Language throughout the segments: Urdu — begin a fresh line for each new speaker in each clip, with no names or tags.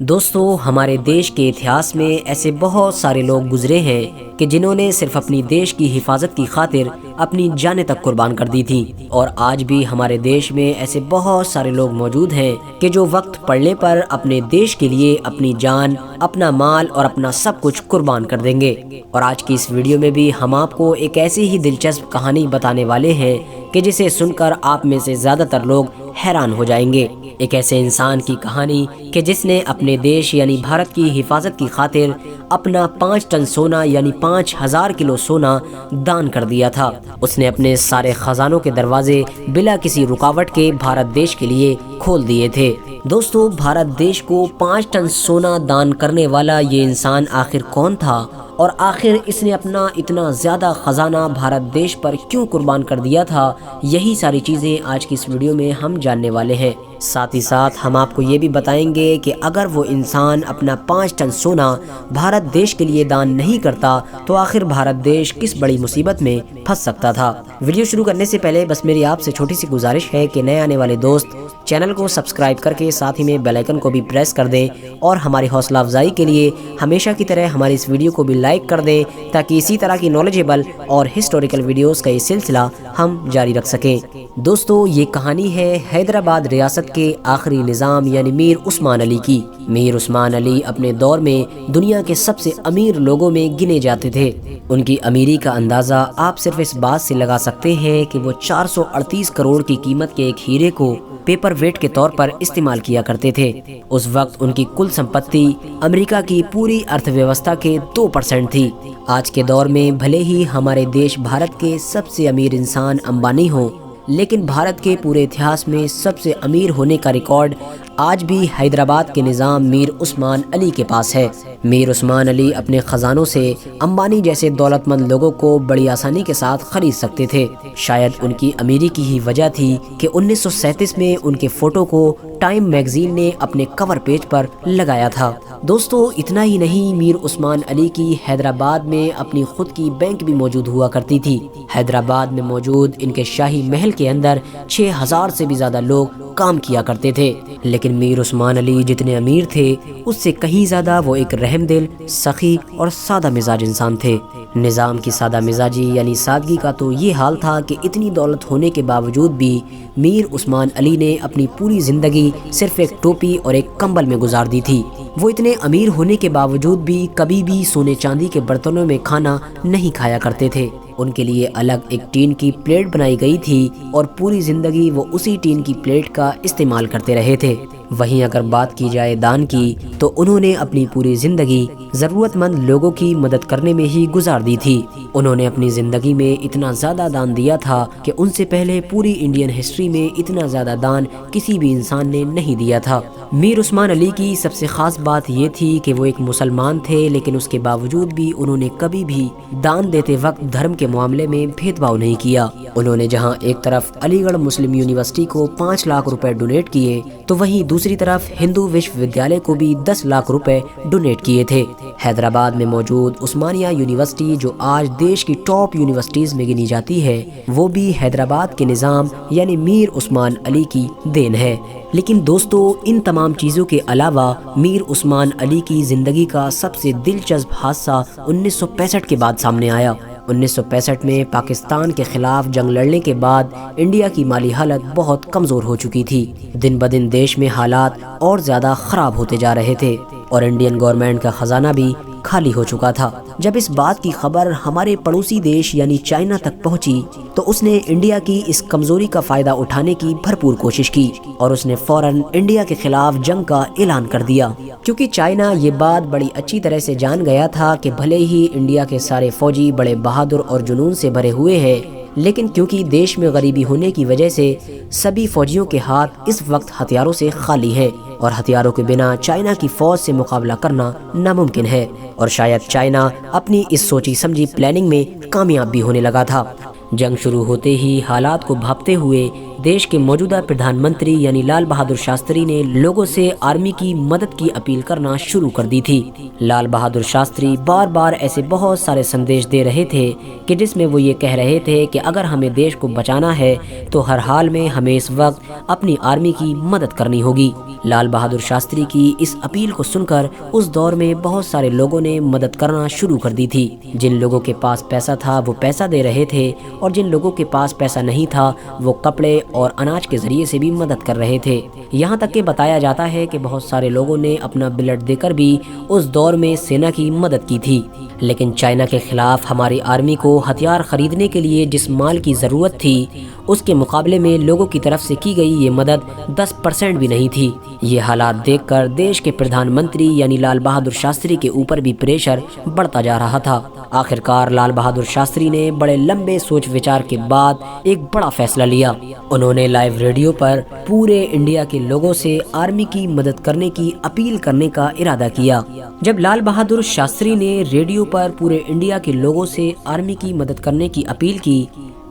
دوستو، ہمارے دیش کے اتہاس میں ایسے بہت سارے لوگ گزرے ہیں کہ جنہوں نے صرف اپنی دیش کی حفاظت کی خاطر اپنی جانیں تک قربان کر دی تھیں، اور آج بھی ہمارے دیش میں ایسے بہت سارے لوگ موجود ہیں کہ جو وقت پڑنے پر اپنے دیش کے لیے اپنی جان، اپنا مال اور اپنا سب کچھ قربان کر دیں گے۔ اور آج کی اس ویڈیو میں بھی ہم آپ کو ایک ایسی ہی دلچسپ کہانی بتانے والے ہیں کہ جسے سن کر آپ میں سے زیادہ تر لوگ حیران ہو جائیں گے۔ ایک ایسے انسان کی کہانی کہ جس نے اپنے دیش یعنی بھارت کی حفاظت کی خاطر اپنا 5 ٹن سونا یعنی 5000 کلو سونا دان کر دیا تھا۔ اس نے اپنے سارے خزانوں کے دروازے بلا کسی رکاوٹ کے بھارت دیش کے لیے کھول دیے تھے۔ دوستو، بھارت دیش کو 5 ٹن سونا دان کرنے والا یہ انسان آخر کون تھا، اور آخر اس نے اپنا اتنا زیادہ خزانہ بھارت دیش پر کیوں قربان کر دیا تھا؟ یہی ساری چیزیں آج کی اس ویڈیو میں ہم جاننے والے ہیں۔ ساتھ ہی ساتھ ہم آپ کو یہ بھی بتائیں گے کہ اگر وہ انسان اپنا 5 ٹن سونا بھارت دیش کے لیے دان نہیں کرتا تو آخر بھارت دیش کس بڑی مصیبت میں پھنس سکتا تھا۔ ویڈیو شروع کرنے سے پہلے بس میری آپ سے چھوٹی سی گزارش ہے کہ نئے آنے والے دوست چینل کو سبسکرائب کر کے ساتھ ہی میں بیل آئیکن کو بھی پریس کر دیں، اور ہماری حوصلہ افزائی کے لیے ہمیشہ کی طرح ہماری اس ویڈیو کو بھی لائک کر دیں تاکہ اسی طرح کی نالجیبل اور ہسٹوریکل ویڈیوز کا یہ سلسلہ ہم جاری رکھ سکیں۔ دوستو، یہ کہانی ہے حیدرآباد ریاست کے آخری نظام یعنی میر عثمان علی کی۔ میر عثمان علی اپنے دور میں دنیا کے سب سے امیر لوگوں میں گنے جاتے تھے۔ ان کی امیری کا اندازہ آپ صرف اس بات سے لگا سکتے ہیں کہ وہ 438 کروڑ کی قیمت کے ایک ہیرے کو پیپر ویٹ کے طور پر استعمال کیا کرتے تھے۔ اس وقت ان کی کل سمپتی امریکہ کی پوری ارتھ ویوستھا کے 2% تھی۔ آج کے دور میں بھلے ہی ہمارے دیش بھارت کے سب سے امیر انسان امبانی ہوں، لیکن بھارت کے پورے اتہاس میں سب سے امیر ہونے کا ریکارڈ آج بھی حیدرآباد کے نظام میر عثمان علی کے پاس ہے۔ میر عثمان علی اپنے خزانوں سے امبانی جیسے دولت مند لوگوں کو بڑی آسانی کے ساتھ خرید سکتے تھے۔ شاید ان کی امیری کی ہی وجہ تھی کہ 1937 میں ان کے فوٹو کو ٹائم میگزین نے اپنے کور پیج پر لگایا تھا۔ دوستو، اتنا ہی نہیں، میر عثمان علی کی حیدرآباد میں اپنی خود کی بینک بھی موجود ہوا کرتی تھی۔ حیدرآباد میں موجود ان کے شاہی محل کے اندر 6000 سے بھی زیادہ لوگ کام کیا کرتے تھے، لیکن میر عثمان علی جتنے امیر تھے اس سے کہیں زیادہ وہ ایک رحم دل، سخی اور سادہ مزاج انسان تھے۔ نظام کی سادہ مزاجی یعنی سادگی کا تو یہ حال تھا کہ اتنی دولت ہونے کے باوجود بھی میر عثمان علی نے اپنی پوری زندگی صرف ایک ٹوپی اور ایک کمبل میں گزار دی تھی۔ وہ اتنے امیر ہونے کے باوجود بھی کبھی بھی سونے چاندی کے برتنوں میں کھانا نہیں کھایا کرتے تھے۔ ان کے لیے الگ ایک ٹین کی پلیٹ بنائی گئی تھی اور پوری زندگی وہ اسی ٹین کی پلیٹ کا استعمال کرتے رہے تھے۔ وہیں اگر بات کی جائے دان کی تو انہوں نے اپنی پوری زندگی ضرورت مند لوگوں کی مدد کرنے میں ہی گزار دی تھی۔ انہوں نے اپنی زندگی میں اتنا زیادہ دان دیا تھا کہ ان سے پہلے پوری انڈین ہسٹری میں اتنا زیادہ دان کسی بھی انسان نے نہیں دیا تھا۔ میر عثمان علی کی سب سے خاص بات یہ تھی کہ وہ ایک مسلمان تھے، لیکن اس کے باوجود بھی انہوں نے کبھی بھی دان دیتے وقت دھرم کے معاملے میں بھید بھاؤ نہیں کیا۔ انہوں نے جہاں ایک طرف علی گڑھ مسلم یونیورسٹی کو 5 لاکھ روپے ڈونیٹ کیے تو وہیں دوسری طرف ہندو وشو ودیالیہ کو بھی 10 لاکھ روپے ڈونیٹ کیے تھے۔ حیدرآباد میں موجود عثمانیہ یونیورسٹی جو آج دیش کی ٹاپ یونیورسٹیز میں گنی جاتی ہے، وہ بھی حیدرآباد کے نظام یعنی میر عثمان علی کی دین ہے۔ لیکن دوستو، ان تمام چیزوں کے علاوہ میر عثمان علی کی زندگی کا سب سے دلچسپ حادثہ 1965 کے بعد سامنے آیا۔ 1965 میں پاکستان کے خلاف جنگ لڑنے کے بعد انڈیا کی مالی حالت بہت کمزور ہو چکی تھی۔ دن بدن دیش میں حالات اور زیادہ خراب ہوتے جا رہے تھے اور انڈین گورنمنٹ کا خزانہ بھی خالی ہو چکا تھا۔ جب اس بات کی خبر ہمارے پڑوسی دیش یعنی چائنا تک پہنچی تو اس نے انڈیا کی اس کمزوری کا فائدہ اٹھانے کی بھرپور کوشش کی اور اس نے فوراً انڈیا کے خلاف جنگ کا اعلان کر دیا، کیونکہ چائنا یہ بات بڑی اچھی طرح سے جان گیا تھا کہ بھلے ہی انڈیا کے سارے فوجی بڑے بہادر اور جنون سے بھرے ہوئے ہیں، لیکن کیونکہ دیش میں غریبی ہونے کی وجہ سے سبھی فوجیوں کے ہاتھ اس وقت ہتھیاروں سے خالی ہیں، اور ہتھیاروں کے بنا چائنا کی فوج سے مقابلہ کرنا ناممکن ہے۔ اور شاید چائنا اپنی اس سوچی سمجھی پلاننگ میں کامیاب بھی ہونے لگا تھا۔ جنگ شروع ہوتے ہی حالات کو بھاپتے ہوئے دیش کے موجودہ پردھان منتری یعنی لال بہادر شاستری نے لوگوں سے آرمی کی مدد کی اپیل کرنا شروع کر دی تھی۔ لال بہادر شاستری بار بار ایسے بہت سارے سندیش دے رہے تھے کہ جس میں وہ یہ کہہ رہے تھے کہ اگر ہمیں دیش کو بچانا ہے تو ہر حال میں ہمیں اس وقت اپنی آرمی کی مدد کرنی ہوگی۔ لال بہادر شاستری کی اس اپیل کو سن کر اس دور میں بہت سارے لوگوں نے مدد کرنا شروع کر دی تھی۔ جن لوگوں کے پاس پیسہ تھا وہ پیسہ دے رہے تھے اور جن لوگوں کے پاس پیسہ نہیں تھا وہ کپڑے اور اناج کے ذریعے سے بھی مدد کر رہے تھے۔ یہاں تک کہ بتایا جاتا ہے کہ بہت سارے لوگوں نے اپنا بلڈ دے کر بھی اس دور میں سینا کی مدد کی تھی۔ لیکن چائنا کے خلاف ہماری آرمی کو ہتھیار خریدنے کے لیے جس مال کی ضرورت تھی اس کے مقابلے میں لوگوں کی طرف سے کی گئی یہ مدد 10% بھی نہیں تھی۔ یہ حالات دیکھ کر دیش کے پردھان منتری یعنی لال بہادر شاستری کے اوپر بھی پریشر بڑھتا جا رہا تھا۔ آخرکار لال بہادر شاستری نے بڑے لمبے سوچ وچار کے بعد ایک بڑا فیصلہ لیا۔ انہوں نے لائیو ریڈیو پر پورے انڈیا کے لوگوں سے آرمی کی مدد کرنے کی اپیل کرنے کا ارادہ کیا۔ جب لال بہادر شاستری نے ریڈیو پر پورے انڈیا کے لوگوں سے آرمی کی مدد کرنے کی اپیل کی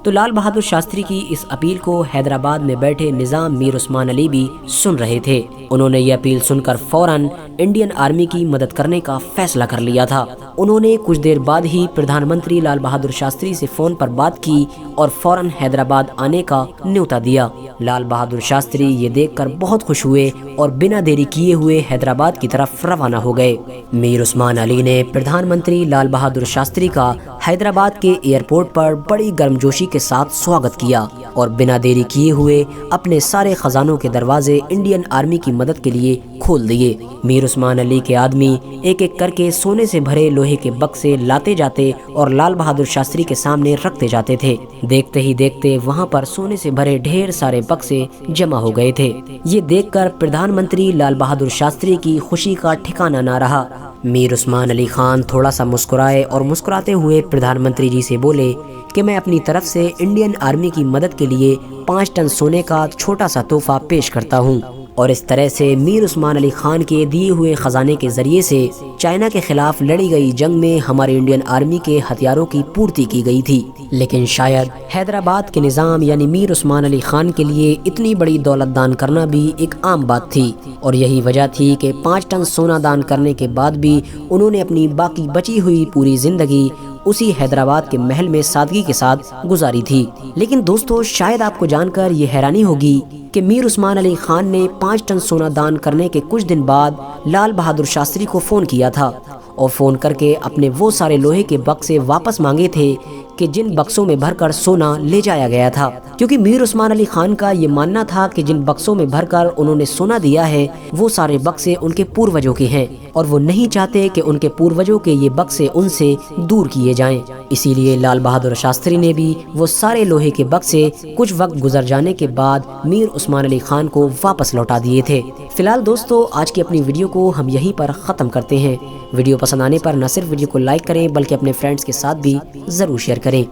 تو لال بہادر شاستری کی اس اپیل کو حیدرآباد میں بیٹھے نظام میر عثمان علی بھی سن رہے تھے۔ انہوں نے یہ اپیل سن کر فوراً انڈین آرمی کی مدد کرنے کا فیصلہ کر لیا تھا۔ انہوں نے کچھ دیر بعد ہی پردھان منتری لال بہادر شاستری سے فون پر بات کی اور فوراً حیدرآباد آنے کا نیوتا دیا۔ لال بہادر شاستری یہ دیکھ کر بہت خوش ہوئے اور بنا دیری کیے ہوئے حیدرآباد کی طرف روانہ ہو گئے۔ میر عثمان علی نے پردھان منتری لال بہادر شاستری کا حیدرآباد کے ایئرپورٹ پر بڑی گرمجوشی کے ساتھ سواگت کیا اور بنا دیری کیے ہوئے اپنے سارے خزانوں کے دروازے انڈین آرمی کی مدد کے لیے کھول دیے۔ میر عثمان علی کے آدمی ایک ایک کر کے سونے سے بھرے لوہے کے بکسے لاتے جاتے اور لال بہادر شاستری کے سامنے رکھتے جاتے تھے۔ دیکھتے ہی دیکھتے وہاں پر سونے سے بھرے ڈھیر سارے بکسے جمع ہو گئے تھے۔ یہ دیکھ کر پردھان منتری لال بہادر شاستری کی خوشی کا ٹھکانہ نہ رہا۔ میر عثمان علی خان تھوڑا سا مسکرائے اور مسکراتے ہوئے پردھان منتری جی سے بولے کہ میں اپنی طرف سے انڈین آرمی کی مدد کے لیے 5 ٹن سونے کا چھوٹا سا تحفہ پیش کرتا ہوں۔ اور اس طرح سے میر عثمان علی خان کے دیے ہوئے خزانے کے ذریعے سے چائنا کے خلاف لڑی گئی جنگ میں ہماری انڈین آرمی کے ہتھیاروں کی پورتی کی گئی تھی۔ لیکن شاید حیدرآباد کے نظام یعنی میر عثمان علی خان کے لیے اتنی بڑی دولت دان کرنا بھی ایک عام بات تھی، اور یہی وجہ تھی کہ 5 ٹن سونا دان کرنے کے بعد بھی انہوں نے اپنی باقی بچی ہوئی پوری زندگی اسی حیدرآباد کے محل میں سادگی کے ساتھ گزاری تھی۔ لیکن دوستو، شاید آپ کو جان کر یہ حیرانی ہوگی کہ میر عثمان علی خان نے 5 ٹن سونا دان کرنے کے کچھ دن بعد لال بہادر شاستری کو فون کیا تھا اور فون کر کے اپنے وہ سارے لوہے کے بکسے واپس مانگے تھے کہ جن بکسوں میں بھر کر سونا لے جایا گیا تھا، کیونکہ میر عثمان علی خان کا یہ ماننا تھا کہ جن بکسوں میں بھر کر انہوں نے سونا دیا ہے وہ سارے بکسے ان کے پوروجوں کے ہیں اور وہ نہیں چاہتے کہ ان کے پوروجوں کے یہ بکسے ان سے دور کیے جائیں۔ اسی لیے لال بہادر شاستری نے بھی وہ سارے لوہے کے بکسے کچھ وقت گزر جانے کے بعد میر عثمان علی خان کو واپس لوٹا دیے تھے۔ فی الحال دوستو، آج کی اپنی ویڈیو کو ہم یہیں پر ختم کرتے ہیں۔ ویڈیو پسند آنے پر نہ صرف ویڈیو کو لائک کریں بلکہ اپنے فرینڈز کے ساتھ بھی ضرور شیئر کریں۔